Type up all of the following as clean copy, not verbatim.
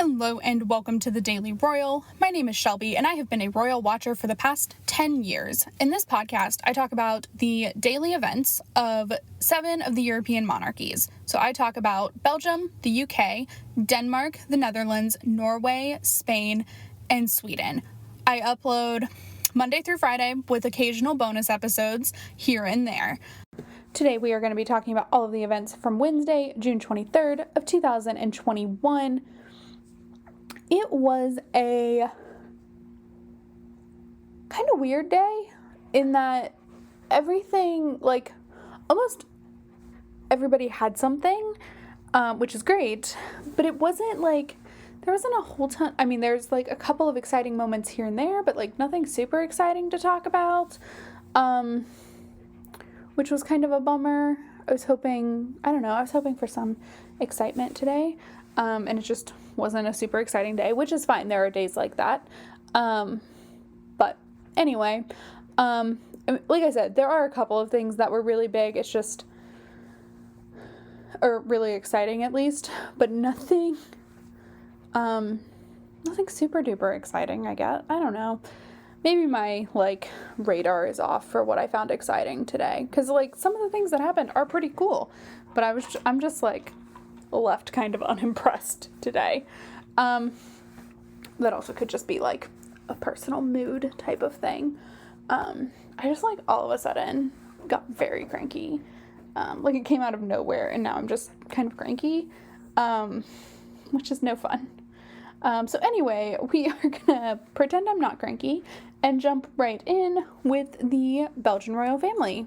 Hello and welcome to the Daily Royal. My name is Shelby and I have been a royal watcher for the past 10 years. In this podcast, I talk about the daily events of 7 of the European monarchies. So I talk about Belgium, the UK, Denmark, the Netherlands, Norway, Spain, and Sweden. I upload Monday through Friday with occasional bonus episodes here and there. Today we are going to be talking about all of the events from Wednesday, June 23rd of 2021. It was a kind of weird day in that everything, almost everybody had something, which is great, but it wasn't there wasn't a whole ton. I mean, there's a couple of exciting moments here and there, but nothing super exciting to talk about, which was kind of a bummer. I was hoping for some excitement today. And it just wasn't a super exciting day, which is fine. There are days like that. But anyway, like I said, there are a couple of things that were really big. Or really exciting at least, but nothing super duper exciting, I guess. I don't know. Maybe my, radar is off for what I found exciting today. Because, some of the things that happened are pretty cool. But I'm just, left kind of unimpressed today. That also could just be a personal mood type of thing. I just all of a sudden got very cranky. It came out of nowhere and now I'm just kind of cranky, which is no fun. So anyway, we are gonna pretend I'm not cranky and jump right in with the Belgian royal family.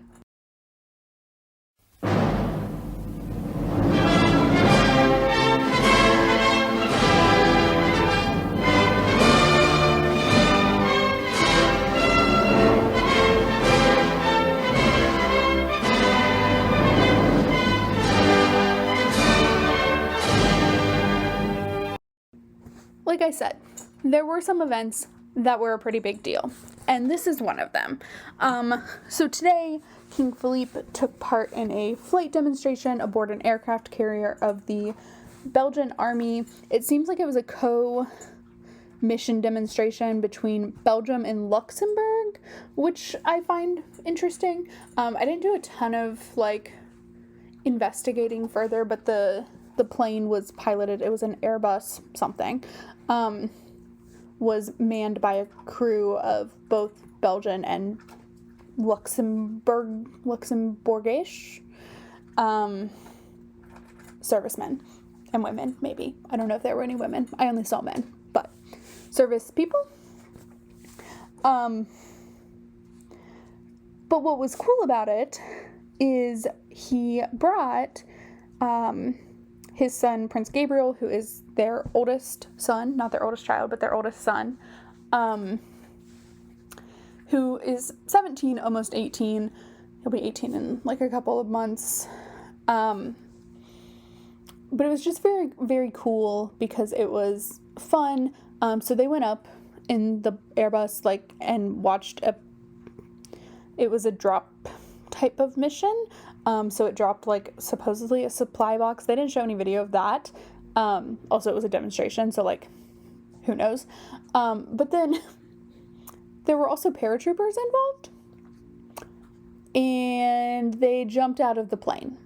Like I said, there were some events that were a pretty big deal, and this is one of them. So today, King Philippe took part in a flight demonstration aboard an aircraft carrier of the Belgian army. It seems like it was a co-mission demonstration between Belgium and Luxembourg, which I find interesting. I didn't do a ton of, investigating further, but the plane was piloted, it was an Airbus something, was manned by a crew of both Belgian and Luxembourgish servicemen and women, maybe. I don't know if there were any women. I only saw men, but service people. But what was cool about it is he brought his son, Prince Gabriel, who is their oldest son, not their oldest child, but their oldest son, who is 17, almost 18. He'll be 18 in a couple of months. But it was just very, very cool because it was fun. So they went up in the Airbus, and watched it was a drop type of mission. So it dropped, supposedly a supply box. They didn't show any video of that. Also, it was a demonstration, so, who knows? But then there were also paratroopers involved. And they jumped out of the plane.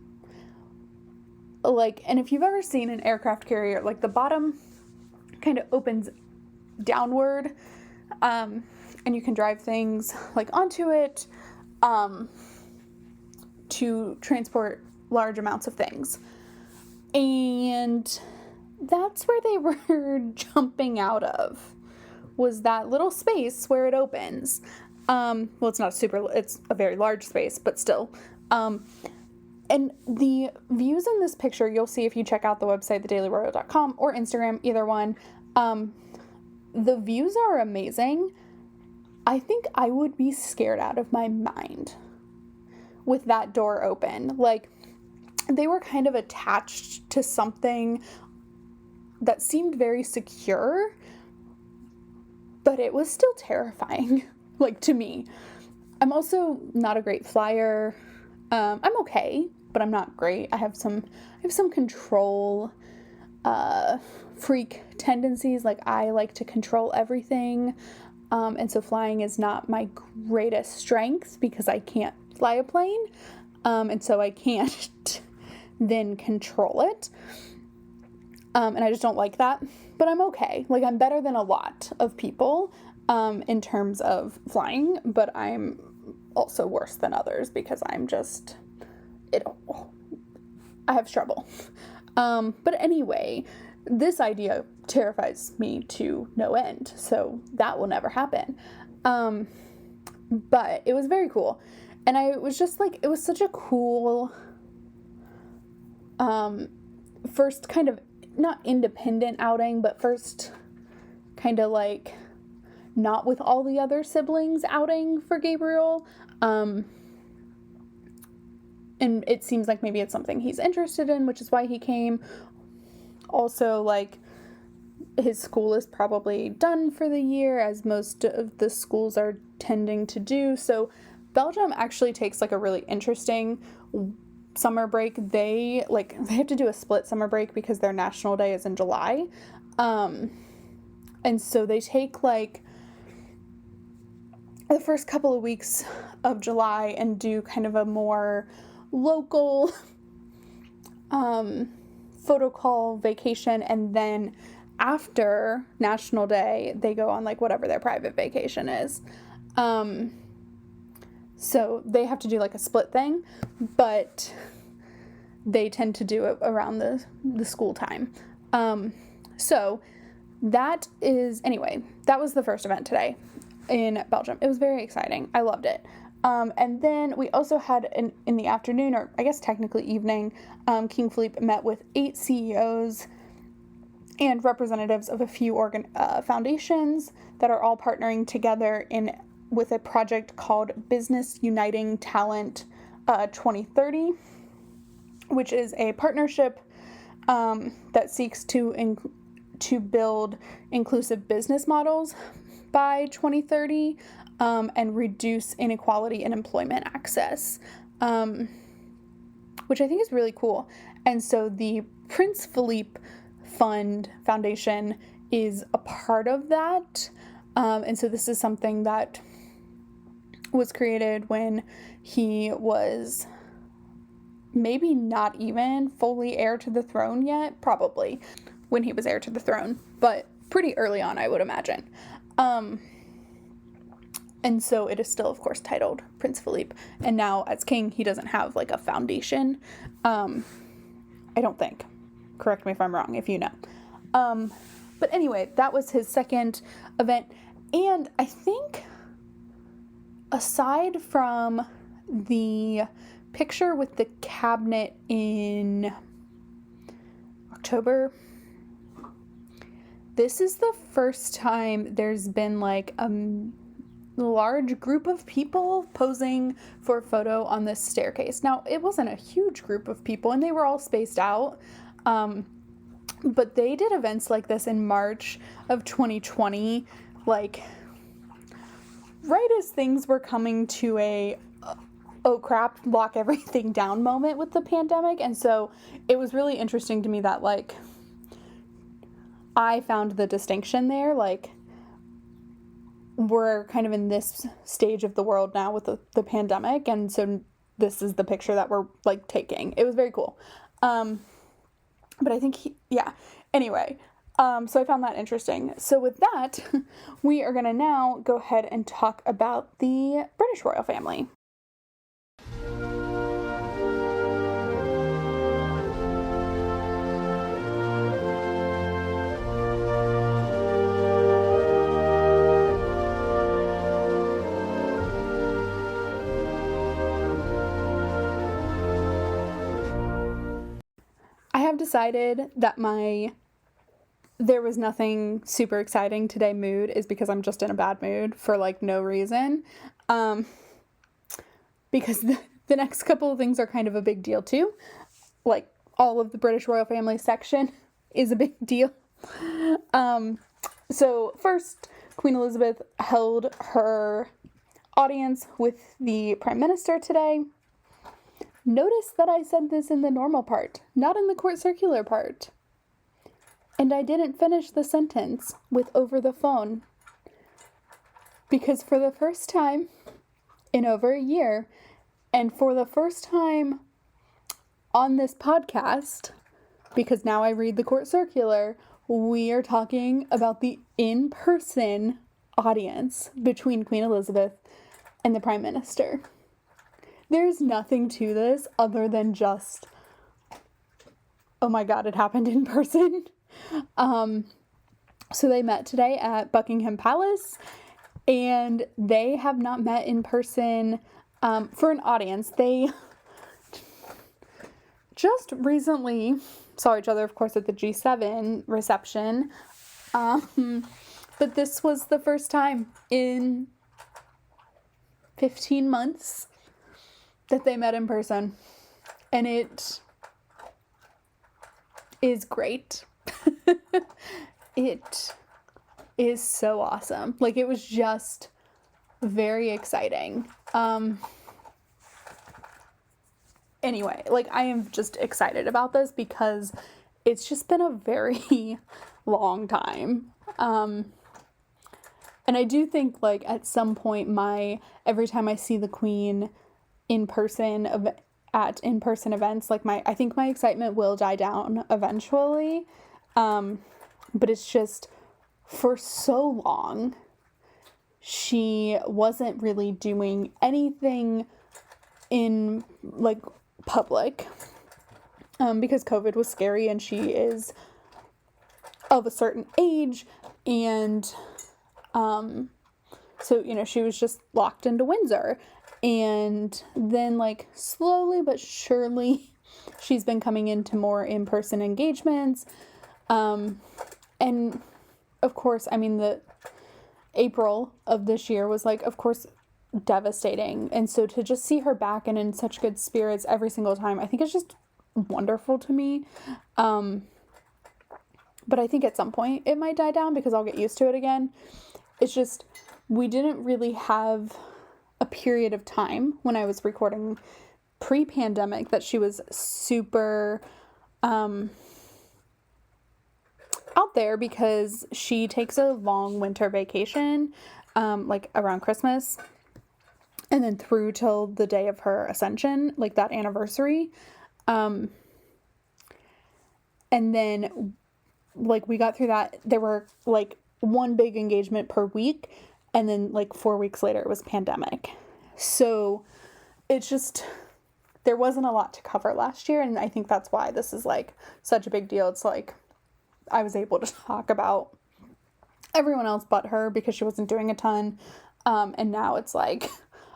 And if you've ever seen an aircraft carrier, the bottom kind of opens downward. And you can drive things, onto it. To transport large amounts of things. And that's where they were jumping out of, was that little space where it opens. It's a very large space, but still. And the views in this picture, you'll see if you check out the website, thedailyroyal.com, or Instagram, either one. The views are amazing. I think I would be scared out of my mind with that door open. They were kind of attached to something that seemed very secure, but it was still terrifying, to me. I'm also not a great flyer. I'm okay, but I'm not great. I have some control. freak tendencies. Like, I like to control everything. And so flying is not my greatest strength because I can't fly a plane. And so I can't then control it. And I just don't like that. But I'm okay. Like, I'm better than a lot of people in terms of flying, but I'm also worse than others because I'm just, I have trouble. But anyway, this idea terrifies me to no end, so that will never happen. But it was very cool. And I was just like, it was such a cool, first kind of, not independent outing, but first kind of like not with all the other siblings outing for Gabriel. And it seems like maybe it's something he's interested in, which is why he came. Also, like, his school is probably done for the year, as most of the schools are tending to do. So Belgium actually takes like a really interesting summer break. They have to do a split summer break because their national day is in July. And so they take like the first couple of weeks of July and do kind of a more local photo call vacation, and then after National Day they go on like whatever their private vacation is. So they have to do like a split thing, but they tend to do it around the school time. So that was the first event today in Belgium. It was very exciting. I loved it. And then we also had in the afternoon, or I guess technically evening, King Philippe met with 8 CEOs and representatives of a few foundations that are all partnering together with a project called Business Uniting Talent 2030, which is a partnership that seeks to build inclusive business models by 2030 and reduce inequality in employment access, which I think is really cool. And so the Prince Philippe Foundation is a part of that. And so this is something that was created when he was maybe not even fully heir to the throne yet, probably when he was heir to the throne, but pretty early on, I would imagine. And so it is still, of course, titled Prince Philippe. And now as king, he doesn't have like a foundation. I don't think. Correct me if I'm wrong, if you know. But anyway, that was his second event. And I think aside from the picture with the cabinet in October, this is the first time there's been like a large group of people posing for a photo on this staircase. Now, it wasn't a huge group of people and they were all spaced out. But they did events like this in March of 2020, like right as things were coming to a oh crap, lock everything down moment with the pandemic. And so it was really interesting to me that like I found the distinction there. Like, we're kind of in this stage of the world now with the pandemic, and so this is the picture that we're like taking. It was very cool. But I think anyway, so I found that interesting. So with that, we are going to now go ahead and talk about the British royal family. I have decided that there was nothing super exciting today mood is because I'm just in a bad mood for like no reason. Because the next couple of things are kind of a big deal too. Like all of the British royal family section is a big deal. So first, Queen Elizabeth held her audience with the Prime Minister today. Notice that I said this in the normal part, not in the court circular part. And I didn't finish the sentence with over the phone. Because for the first time in over a year, and for the first time on this podcast, because now I read the court circular, we are talking about the in-person audience between Queen Elizabeth and the Prime Minister. There's nothing to this other than just, oh my God, it happened in person. So they met today at Buckingham Palace, and they have not met in person for an audience. They just recently saw each other, of course, at the G7 reception. But this was the first time in 15 months that they met in person. And it is great. It is so awesome. Like, it was just very exciting. Anyway, like, I am just excited about this because it's just been a very long time. And I do think, like, at some point, every time I see the Queen in person at in-person events, like, I think my excitement will die down eventually. But it's just, for so long, she wasn't really doing anything in, like, public, because COVID was scary, and she is of a certain age, and, so, you know, she was just locked into Windsor, and then, like, slowly but surely, she's been coming into more in-person engagements, and, of course, I mean, the April of this year was, like, of course, devastating, and so to just see her back and in such good spirits every single time, I think it's just wonderful to me. But I think at some point it might die down because I'll get used to it again. It's just, we didn't really have a period of time when I was recording pre-pandemic that she was super out there, because she takes a long winter vacation, like around Christmas, and then through till the day of her ascension, like that anniversary. And then, like, we got through that. There were, like, one big engagement per week, and then, like, 4 weeks later, it was pandemic. So it's just, there wasn't a lot to cover last year, and I think that's why this is, like, such a big deal. It's like, I was able to talk about everyone else but her because she wasn't doing a ton. And now it's like,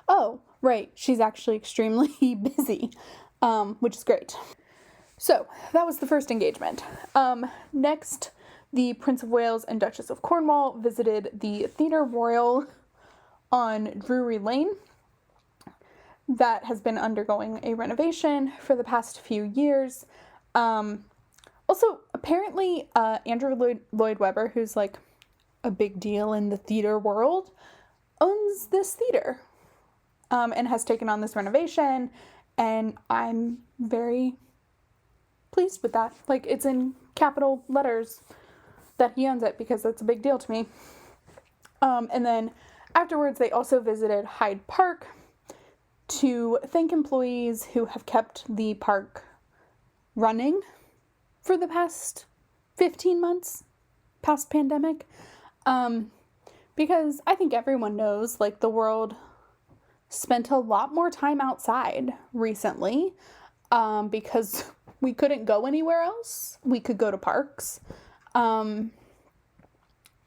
oh, right, she's actually extremely busy, which is great. So that was the first engagement. Next, the Prince of Wales and Duchess of Cornwall visited the Theatre Royal on Drury Lane. That has been undergoing a renovation for the past few years. Also, apparently, Andrew Lloyd Webber, who's, like, a big deal in the theater world, owns this theater, and has taken on this renovation, and I'm very pleased with that. Like, it's in capital letters that he owns it, because that's a big deal to me. And then afterwards, they also visited Hyde Park to thank employees who have kept the park running for the past 15 months, past pandemic. Because I think everyone knows, like, the world spent a lot more time outside recently, because we couldn't go anywhere else. We could go to parks. You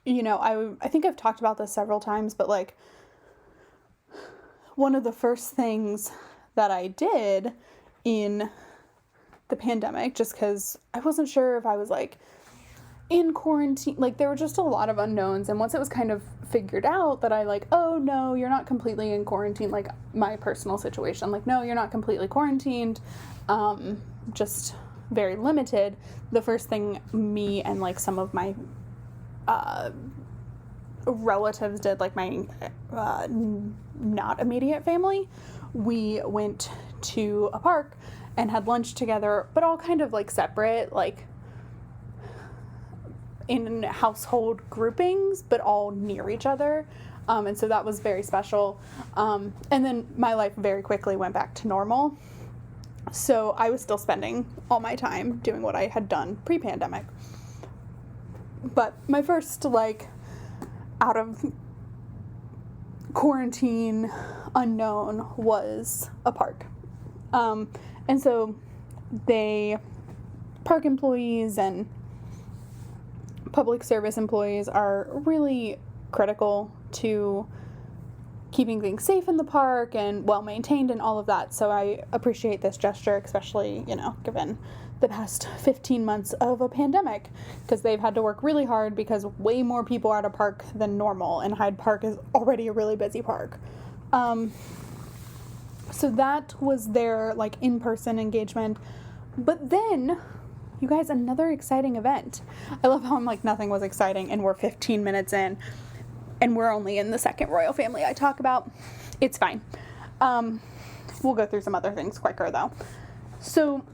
know, I think I've talked about this several times, but, like, one of the first things that I did in the pandemic, just because I wasn't sure if I was, like, in quarantine, like, there were just a lot of unknowns, and once it was kind of figured out that I, like, oh, no, you're not completely in quarantine, like, my personal situation, like, no, you're not completely quarantined, just very limited, the first thing me and, like, some of my relatives did, like, my not immediate family, we went to a park and had lunch together, but all kind of, like, separate, like, in household groupings, but all near each other. And so that was very special. And then my life very quickly went back to normal. So I was still spending all my time doing what I had done pre-pandemic. But my first, like, out of quarantine unknown was a park. And so park employees and public service employees are really critical to keeping things safe in the park and well maintained and all of that. So I appreciate this gesture, especially, given the past 15 months of a pandemic, because they've had to work really hard because way more people are at a park than normal, and Hyde Park is already a really busy park. So that was their, like, in-person engagement. But then, you guys, another exciting event. I love how I'm like, nothing was exciting, and we're 15 minutes in, and we're only in the second royal family I talk about. It's fine. We'll go through some other things quicker, though. So,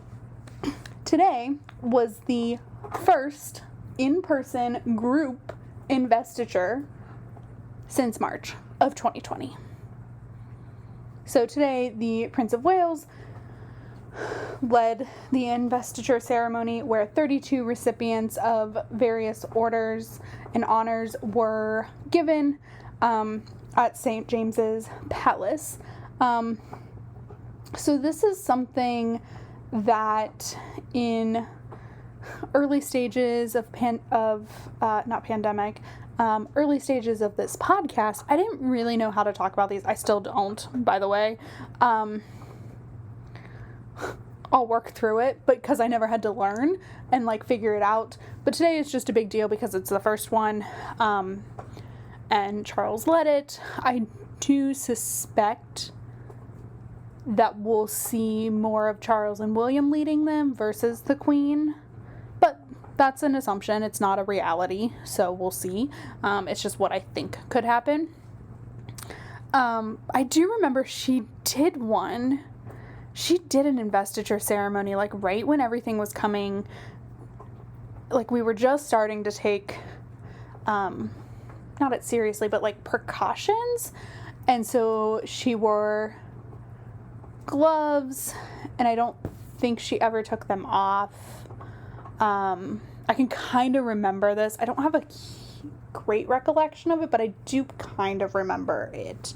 today was the first in-person group investiture since March of 2020. So today, the Prince of Wales led the investiture ceremony where 32 recipients of various orders and honors were given at St. James's Palace. So this is something that in early stages of early stages of this podcast, I didn't really know how to talk about these. I still don't, by the way. I'll work through it, but because I never had to learn and like figure it out. But today is just a big deal because it's the first one, and Charles led it. I do suspect that we'll see more of Charles and William leading them versus the Queen, but that's an assumption. It's not a reality, so we'll see. It's just what I think could happen. I do remember she did an investiture ceremony, like, right when everything was coming, like, we were just starting to take, not it seriously, but, like, precautions, and so she wore gloves, and I don't think she ever took them off. I can kind of remember this. I don't have a great recollection of it, but I do kind of remember it.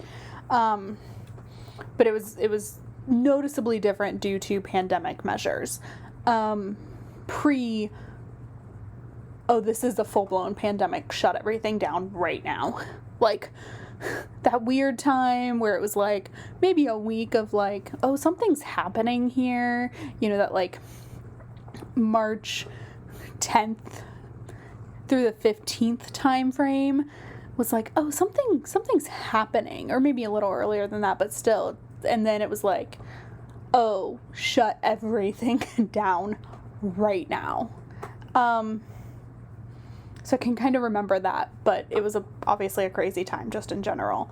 But it was noticeably different due to pandemic measures. This is a full-blown pandemic, shut everything down right now. Like, that weird time where it was like maybe a week of like, oh, something's happening here, that like March 10th through the 15th time frame was like, oh, something's happening, or maybe a little earlier than that, but still. And then it was like, oh, shut everything down right now. So I can kind of remember that, but it was obviously a crazy time just in general.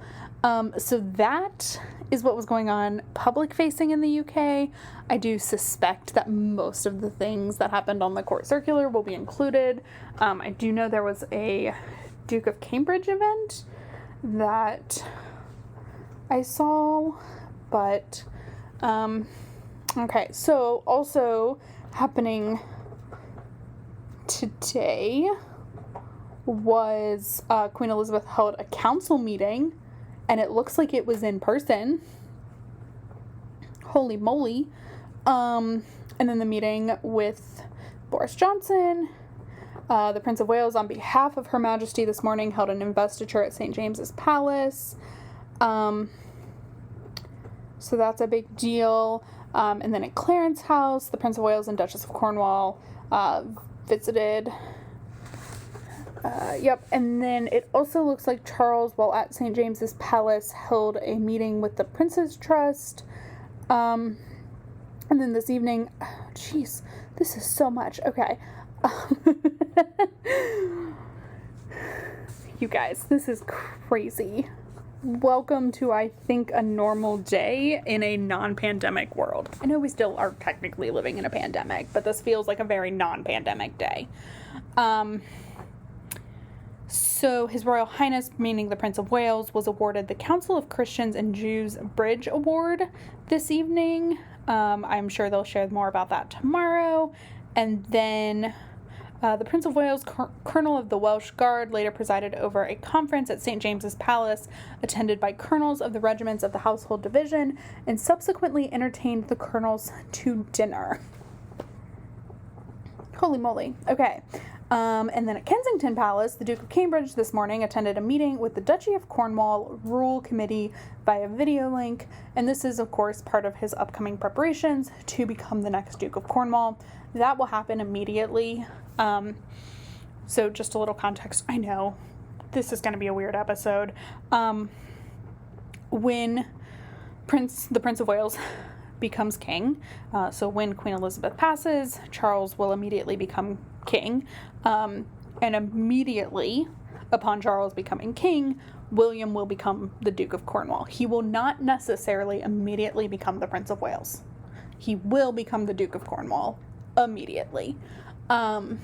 So that is what was going on public facing in the UK. I do suspect that most of the things that happened on the court circular will be included. I do know there was a Duke of Cambridge event that I saw, but okay. So also happening today was Queen Elizabeth held a council meeting, and it looks like it was in person. Holy moly. And then the meeting with Boris Johnson, the Prince of Wales, on behalf of Her Majesty this morning, held an investiture at St. James's Palace. So that's a big deal. And then at Clarence House, the Prince of Wales and Duchess of Cornwall visited. And then it also looks like Charles, while at St. James's Palace, held a meeting with the Prince's Trust. And then this evening, jeez, this is so much. Okay. You guys, this is crazy. Welcome to, I think, a normal day in a non-pandemic world. I know we still are technically living in a pandemic, but this feels like a very non-pandemic day. So His Royal Highness, meaning the Prince of Wales, was awarded the Council of Christians and Jews Bridge Award this evening. I'm sure they'll share more about that tomorrow. And then the Prince of Wales, Colonel of the Welsh Guard, later presided over a conference at St. James's Palace, attended by colonels of the regiments of the Household Division, and subsequently entertained the colonels to dinner. Holy moly. Okay. And then at Kensington Palace, the Duke of Cambridge this morning attended a meeting with the Duchy of Cornwall Rule Committee via video link, and this is, of course, part of his upcoming preparations to become the next Duke of Cornwall. That will happen immediately. So just a little context. I know this is going to be a weird episode. When the Prince of Wales becomes king, so when Queen Elizabeth passes, Charles will immediately become king, and immediately upon Charles becoming king, William will become the Duke of Cornwall. He will not necessarily immediately become the Prince of Wales. He will become the Duke of Cornwall immediately. But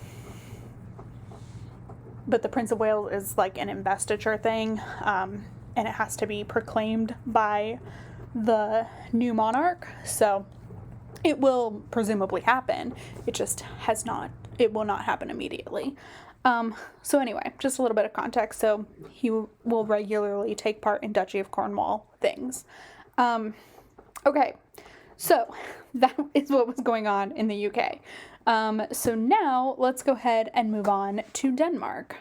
the Prince of Wales is like an investiture thing, and it has to be proclaimed by the new monarch, so it will presumably happen. It will not happen immediately. So anyway, just a little bit of context. So he will regularly take part in Duchy of Cornwall things. Okay, so that is what was going on in the UK. So now let's go ahead and move on to Denmark.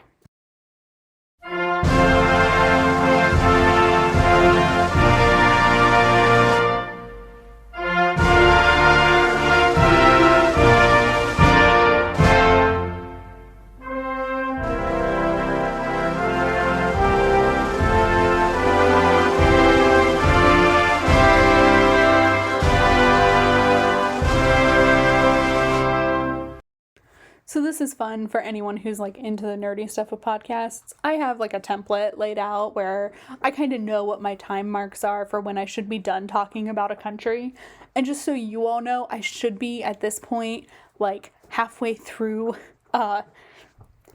So this is fun for anyone who's like into the nerdy stuff of podcasts. I have like a template laid out where I kind of know what my time marks are for when I should be done talking about a country. And just so you all know, I should be at this point like halfway through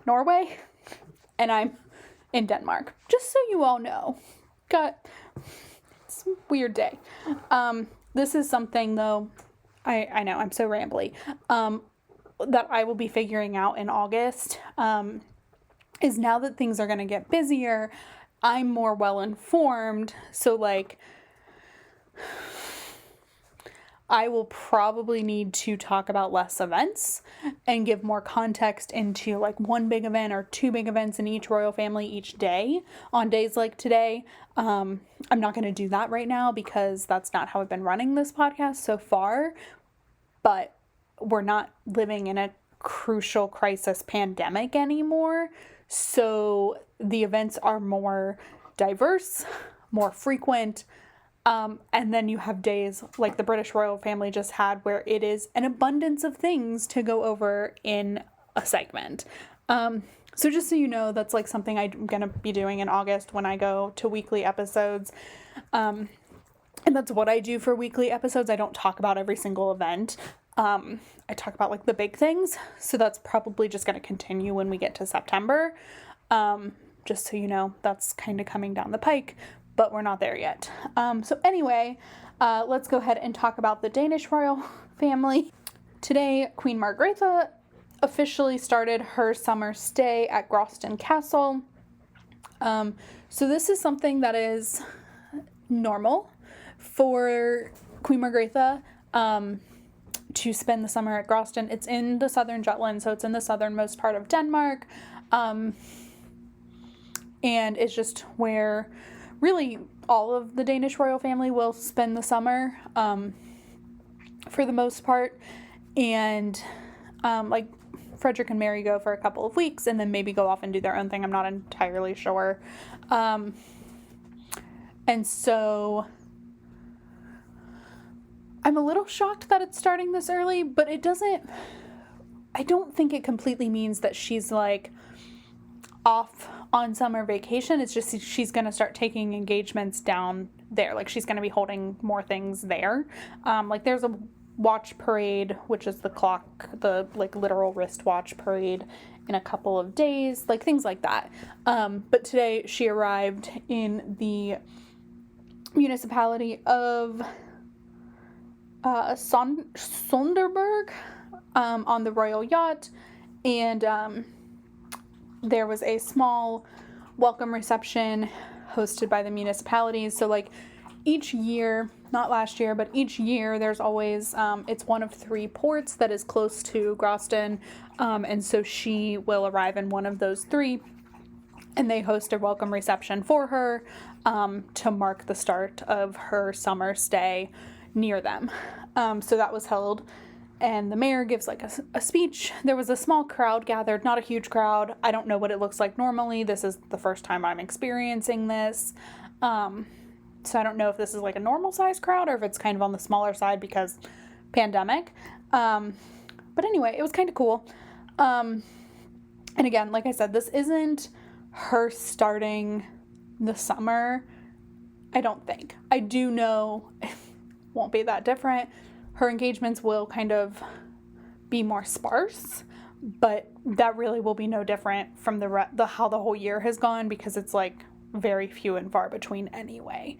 Norway, and I'm in Denmark. Just so you all know. It's a weird day. This is something though, I know I'm so rambly. That I will be figuring out in August, is now that things are going to get busier, I'm more well informed. So like, I will probably need to talk about less events and give more context into like one big event or two big events in each royal family each day on days like today. I'm not going to do that right now because that's not how I've been running this podcast so far, but we're not living in a crucial crisis pandemic anymore. So the events are more diverse, more frequent. And then you have days like the British royal family just had where it is an abundance of things to go over in a segment. So just so you know, that's like something I'm going to be doing in August when I go to weekly episodes. And that's what I do for weekly episodes. I don't talk about every single event. I talk about like the big things, so that's probably just going to continue when we get to September. Just so you know, that's kind of coming down the pike, but we're not there yet. So anyway, let's go ahead and talk about the Danish royal family. Today, Queen Margrethe officially started her summer stay at Gråsten Castle. So this is something that is normal for Queen Margrethe. To spend the summer at Gråsten. It's in the southern Jutland, so it's in the southernmost part of Denmark. And it's just where really all of the Danish royal family will spend the summer, for the most part. And like Frederick and Mary go for a couple of weeks and then maybe go off and do their own thing. I'm not entirely sure. And so I'm a little shocked that it's starting this early, but I don't think it completely means that she's like off on summer vacation. It's just she's going to start taking engagements down there. Like she's going to be holding more things there. Like there's a watch parade, which is the clock, the like literal wristwatch parade in a couple of days, like things like that. But today she arrived in the municipality of Sonderburg on the royal yacht, and there was a small welcome reception hosted by the municipalities. So like each year, not last year, but each year there's always, it's one of 3 ports that is close to Gråsten, and so she will arrive in one of those 3, and they host a welcome reception for her to mark the start of her summer stay near them. So that was held, and the mayor gives like a speech. There was a small crowd gathered, not a huge crowd. I don't know what it looks like normally. This is the first time I'm experiencing this. So I don't know if this is like a normal size crowd or if it's kind of on the smaller side because pandemic. But anyway, it was kind of cool. And again, like I said, this isn't her starting the summer. I don't think. I do know it won't be that different. Her engagements will kind of be more sparse, but that really will be no different from the how the whole year has gone, because it's like very few and far between anyway.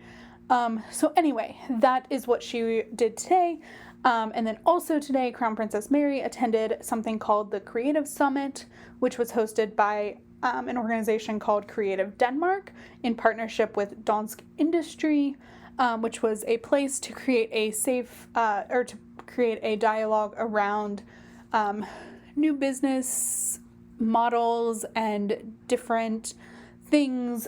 So anyway, that is what she did today. And then also today, Crown Princess Mary attended something called the Creative Summit, which was hosted by an organization called Creative Denmark in partnership with Dansk Industry, which was a place to create a safe, or to create a dialogue around new business models and different things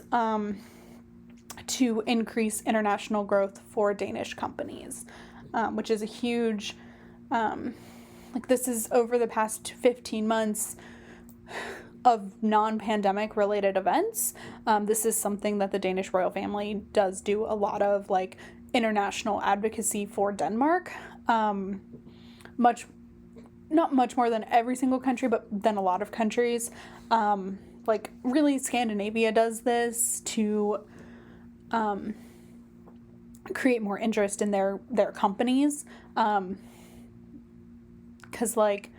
to increase international growth for Danish companies, which is a huge, like this is over the past 15 months of non-pandemic related events. This is something that the Danish royal family does do a lot of, like international advocacy for Denmark. Not much more than every single country, but than a lot of countries. Like really Scandinavia does this to create more interest in their companies. 'Cause like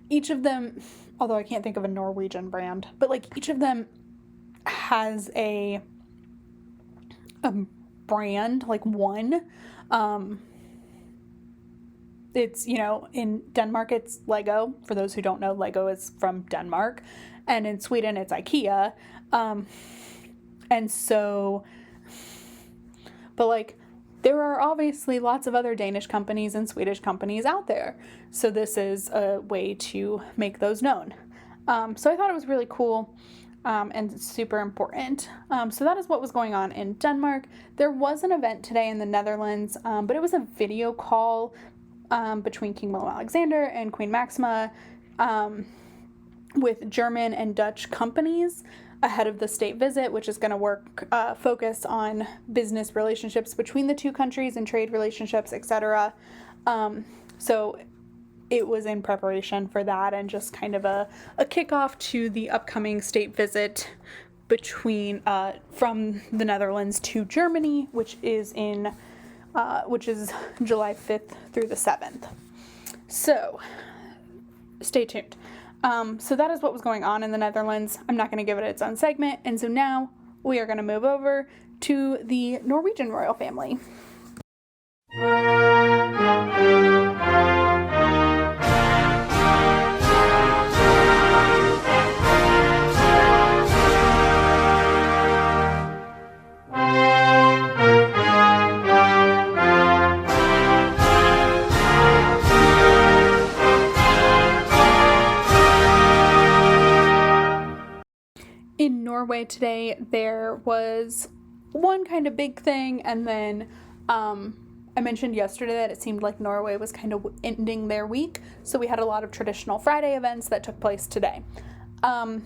each of them, although I can't think of a Norwegian brand, but like each of them has a brand, like one. It's, in Denmark, it's Lego. For those who don't know, Lego is from Denmark. And in Sweden, it's IKEA. And so, but like, there are obviously lots of other Danish companies and Swedish companies out there. So this is a way to make those known. So I thought it was really cool and super important. So that is what was going on in Denmark. There was an event today in the Netherlands, but it was a video call between King Willem-Alexander and Queen Maxima with German and Dutch companies ahead of the state visit, which is going to focus on business relationships between the two countries and trade relationships, etc. So it was in preparation for that and just kind of a kickoff to the upcoming state visit between from the Netherlands to Germany, which is July 5th through the 7th. So stay tuned. So that is what was going on in the Netherlands. I'm not going to give it its own segment. And so now we are going to move over to the Norwegian royal family. In Norway today, there was one kind of big thing, and then I mentioned yesterday that it seemed like Norway was kind of ending their week, so we had a lot of traditional Friday events that took place today. But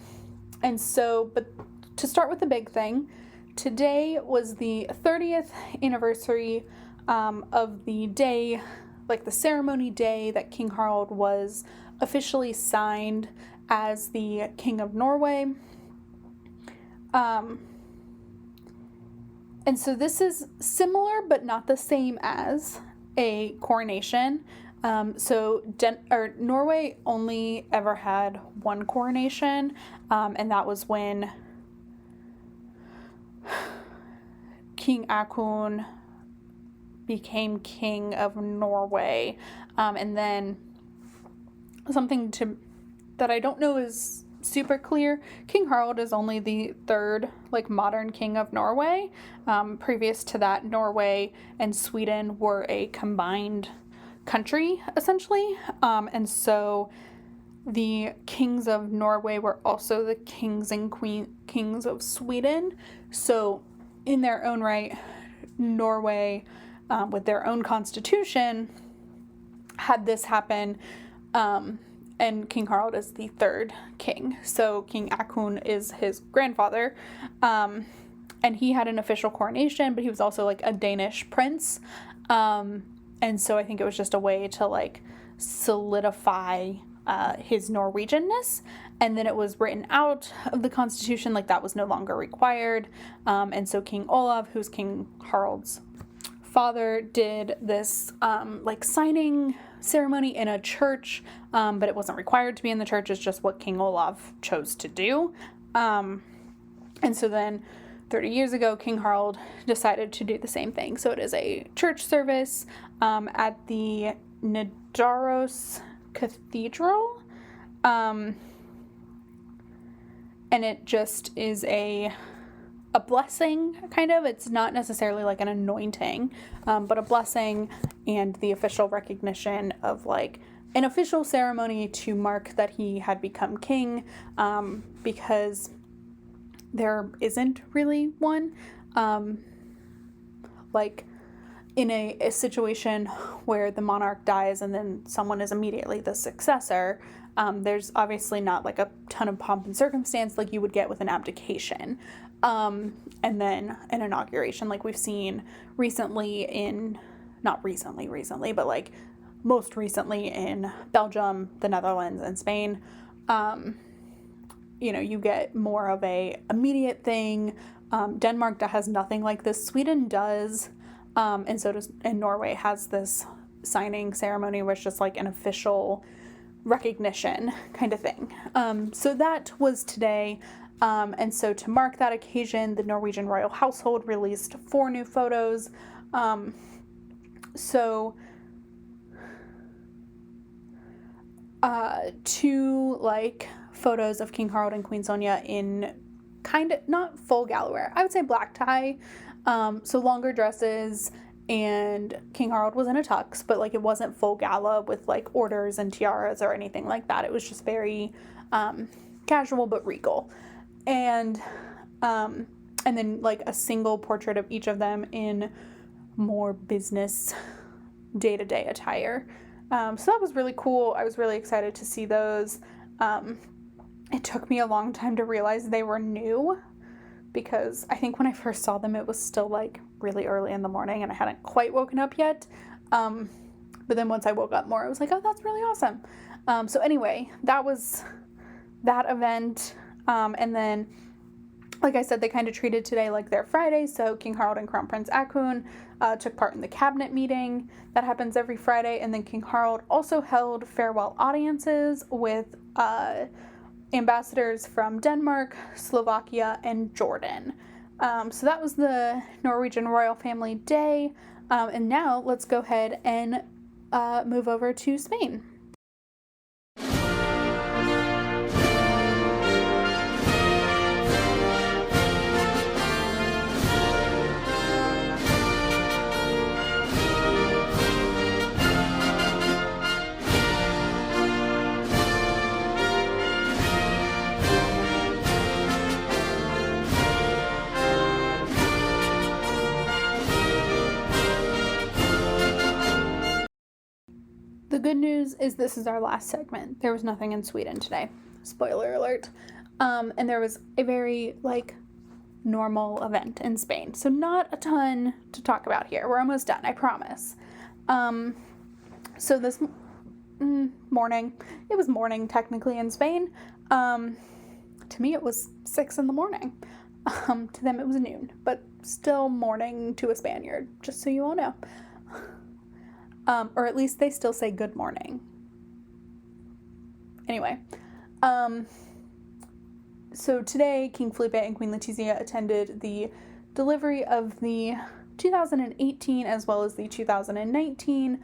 to start with the big thing, today was the 30th anniversary of the day, like the ceremony day that King Harald was officially signed as the King of Norway. And so this is similar but not the same as a coronation. Norway only ever had one coronation, and that was when King Haakon became king of Norway. And then something that I don't know is super clear, King Harald is only the third modern king of Norway. Previous to that, Norway and Sweden were a combined country, essentially. And so the kings of Norway were also the kings and kings of Sweden. So in their own right, Norway, with their own constitution, had this happen, and King Harald is the third king. So King Haakon is his grandfather, and he had an official coronation, but he was also a Danish prince. And so I think it was just a way to solidify his Norwegianness. And then it was written out of the constitution, that was no longer required. And so King Olav, who's King Harald's father, did this signing ceremony in a church, but it wasn't required to be in the church. It's just what King Olav chose to do. And so then 30 years ago, King Harald decided to do the same thing. So it is a church service at the Nidaros Cathedral. And it just is a blessing, kind of. It's not necessarily an anointing, but a blessing and the official recognition of an official ceremony to mark that he had become king, because there isn't really one. In a situation where the monarch dies and then someone is immediately the successor, there's obviously not a ton of pomp and circumstance like you would get with an abdication. And then an inauguration like we've seen recently not recently, but most recently in Belgium, the Netherlands, and Spain. You get more of a immediate thing. Denmark has nothing like this. Sweden does. And Norway has this signing ceremony where it's just an official recognition kind of thing. So that was today. And so to mark that occasion, the Norwegian royal household released 4 new photos. Two photos of King Harald and Queen Sonja in kind of not full gala wear. I would say black tie. So longer dresses, and King Harald was in a tux, but it wasn't full gala with orders and tiaras or anything like that. It was just very casual but regal. And then a single portrait of each of them in more business day-to-day attire. So that was really cool. I was really excited to see those. It took me a long time to realize they were new, because I think when I first saw them, it was still really early in the morning and I hadn't quite woken up yet. But then once I woke up more, I was oh, that's really awesome. So anyway, that was that event. And then, like I said, they kind of treated today like their Friday. So King Harald and Crown Prince Haakon took part in the cabinet meeting that happens every Friday. And then King Harald also held farewell audiences with ambassadors from Denmark, Slovakia, and Jordan. So that was the Norwegian royal family day. And now let's go ahead and move over to Spain. The good news is this is our last segment. There was nothing in Sweden today. Spoiler alert. And there was a very, normal event in Spain. So not a ton to talk about here. We're almost done, I promise. So this morning, it was morning technically in Spain. To me, it was 6 in the morning. To them, it was noon. But still morning to a Spaniard, just so you all know. Or at least they still say good morning. Anyway, so today King Felipe and Queen Letizia attended the delivery of the 2018 as well as the 2019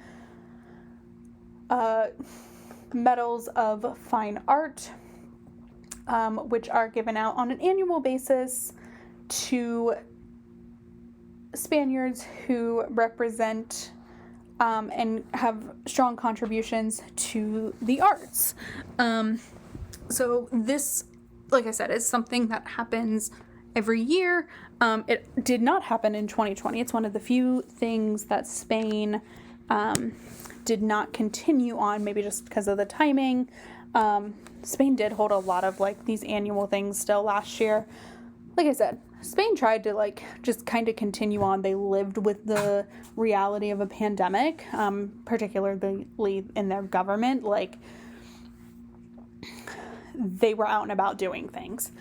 medals of fine art, which are given out on an annual basis to Spaniards who represent and have strong contributions to the arts. So this, like I said, is something that happens every year. It did not happen in 2020. It's one of the few things that Spain did not continue on, maybe just because of the timing. Spain did hold a lot of like these annual things still last year. Like I said, Spain tried to like just kind of continue on. They lived with the reality of a pandemic, particularly in their government. Like they were out and about doing things.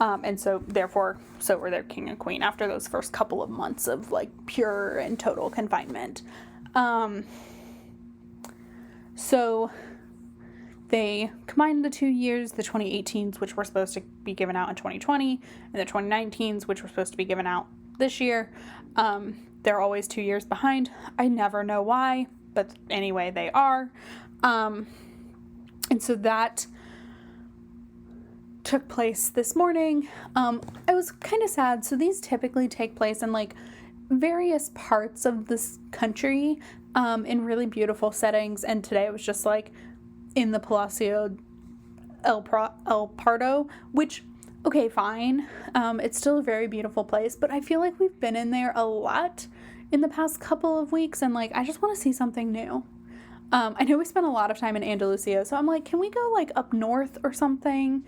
And so therefore, so were their king and queen after those first couple of months of like pure and total confinement. So they combined the 2 years, the 2018s, which were supposed to be given out in 2020, and the 2019s, which were supposed to be given out this year. They're always 2 years behind. I never know why, but anyway, they are. And so that took place this morning. I was kind of sad. So these typically take place in like various parts of this country, in really beautiful settings. And today it was just like in the Palacio El Pardo, which, okay, fine. It's still a very beautiful place, but I feel like we've been in there a lot in the past couple of weeks, and like I just want to see something new. I know we spent a lot of time in Andalusia, so I'm like, can we go like up north or something?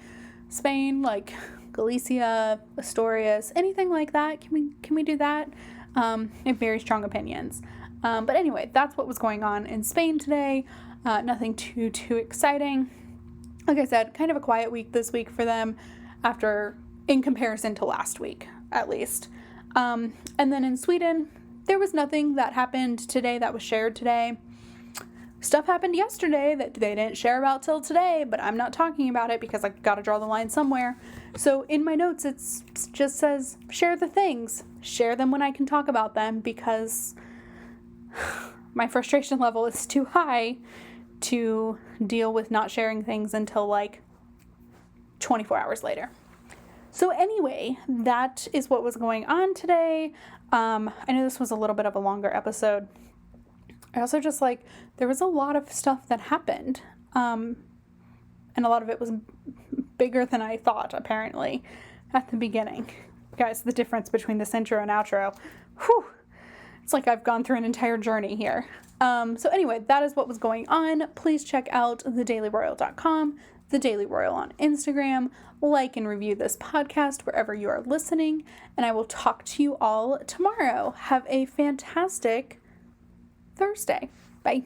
Spain, like Galicia, Asturias, anything like that? Can we do that? I have very strong opinions. But anyway, that's what was going on in Spain today. Nothing too exciting. Like I said, kind of a quiet week this week for them in comparison to last week, at least. And then in Sweden, there was nothing that happened today that was shared today. Stuff happened yesterday that they didn't share about till today, but I'm not talking about it because I gotta draw the line somewhere. So in my notes, it just says, share the things. Share them when I can talk about them, because my frustration level is too high to deal with not sharing things until like 24 hours later. So anyway, that is what was going on today. I know this was a little bit of a longer episode. I also just like, there was a lot of stuff that happened. And a lot of it was bigger than I thought, apparently, at the beginning. Guys, the difference between this intro and outro. Whew. It's like I've gone through an entire journey here. So anyway, that is what was going on. Please check out thedailyroyal.com, The Daily Royal on Instagram. Like and review this podcast wherever you are listening. And I will talk to you all tomorrow. Have a fantastic Thursday. Bye.